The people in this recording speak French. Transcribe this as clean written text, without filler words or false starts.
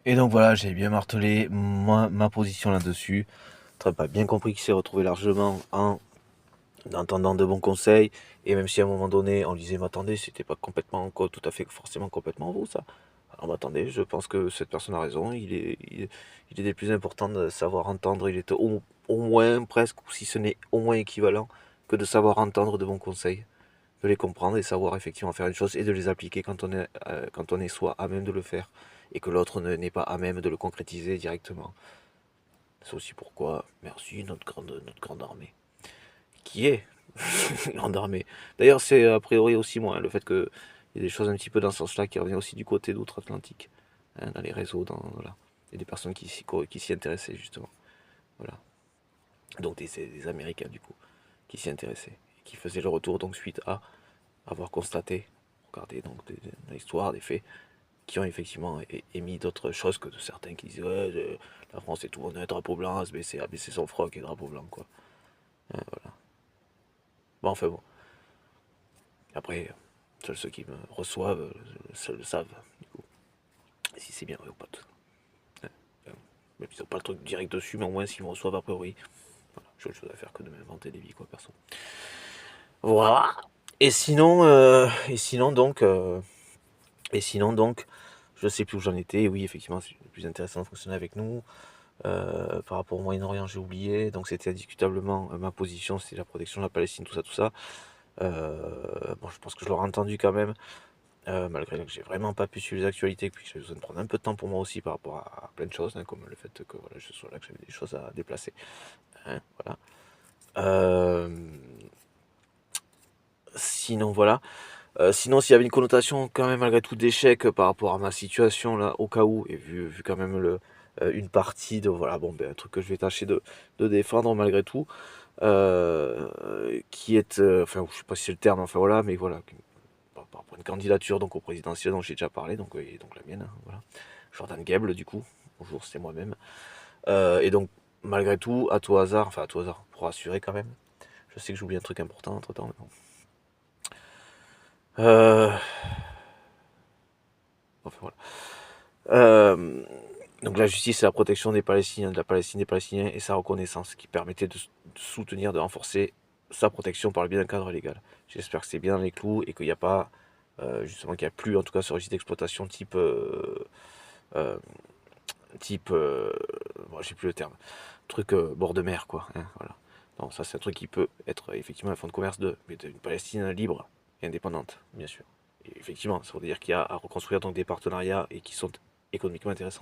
Et donc voilà, j'ai bien martelé ma position là-dessus. Trump a bien compris qu'il s'est retrouvé largement en entendant de bons conseils. Et même si à un moment donné, on lui disait, mais attendez, c'était pas complètement, tout à fait, forcément complètement vous, ça. Alors, mais attendez, je pense que cette personne a raison. Il est des plus importants de savoir entendre. Il est au moins, presque, ou si ce n'est au moins équivalent, que de savoir entendre de bons conseils, de les comprendre et savoir effectivement faire une chose et de les appliquer quand on est soit à même de le faire et que l'autre n'est pas à même de le concrétiser directement. C'est aussi pourquoi, merci notre grande armée, qui est une grande armée. D'ailleurs, c'est a priori aussi moi, le fait qu'il y ait des choses un petit peu dans ce sens-là qui revient aussi du côté d'outre-Atlantique, hein, dans les réseaux, voilà. Il y a des personnes qui s'y intéressaient justement. Voilà. Donc des Américains du coup, qui s'y intéressaient, et qui faisaient le retour donc suite à avoir constaté, regardez donc l'histoire, des faits, qui ont effectivement émis d'autres choses que de certains qui disaient ouais, la France est tout honnête, drapeau blanc, a baissé son froc et drapeau blanc quoi. Hein, voilà. Bon enfin bon. Après, seuls ceux qui me reçoivent le savent, du coup. Si c'est bien vrai ou pas tout ça. Hein. Même s'ils n'ont pas le truc direct dessus, mais au moins s'ils me reçoivent après oui. Voilà, j'ai autre chose à faire que de m'inventer des vies quoi perso. Voilà. Et sinon donc, je sais plus où j'en étais. Oui, effectivement, c'est le plus intéressant de fonctionner avec nous. Par rapport au Moyen-Orient, j'ai oublié. Donc c'était indiscutablement ma position, c'était la protection de la Palestine, tout ça, tout ça. Bon, je pense que je l'aurais entendu quand même, malgré que j'ai vraiment pas pu suivre les actualités, puis que j'avais besoin de prendre un peu de temps pour moi aussi par rapport à plein de choses, hein, comme le fait que voilà, je sois là, que j'avais des choses à déplacer. Hein, voilà. Euh, Sinon, voilà. Sinon, s'il y avait une connotation quand même malgré tout d'échec par rapport à ma situation là, au cas où, et vu quand même une partie de voilà, bon, ben, un truc que je vais tâcher de défendre malgré tout, qui est, enfin, je sais pas si c'est le terme, enfin voilà, mais voilà, par rapport à une candidature donc au présidentiel dont j'ai déjà parlé, donc, et donc la mienne, hein, voilà. Jordan Gable, du coup, bonjour, c'est moi-même. Et donc, malgré tout, à tout hasard, enfin à tout hasard, pour assurer quand même, je sais que j'oublie un truc important entre temps, mais bon. Euh, enfin voilà. Donc la justice et la protection des Palestiniens, de la Palestine des Palestiniens et sa reconnaissance qui permettait de soutenir, de renforcer sa protection par le biais d'un cadre légal. J'espère que c'est bien dans les clous et qu'il n'y a pas, justement qu'il n'y a plus en tout cas ce registre d'exploitation euh, bon, j'ai plus le terme, truc bord de mer quoi. Hein, voilà. Non, ça c'est un truc qui peut être effectivement un fonds de commerce mais d'une Palestine libre et indépendante, bien sûr. Et effectivement, ça veut dire qu'il y a à reconstruire donc des partenariats et qui sont économiquement intéressants.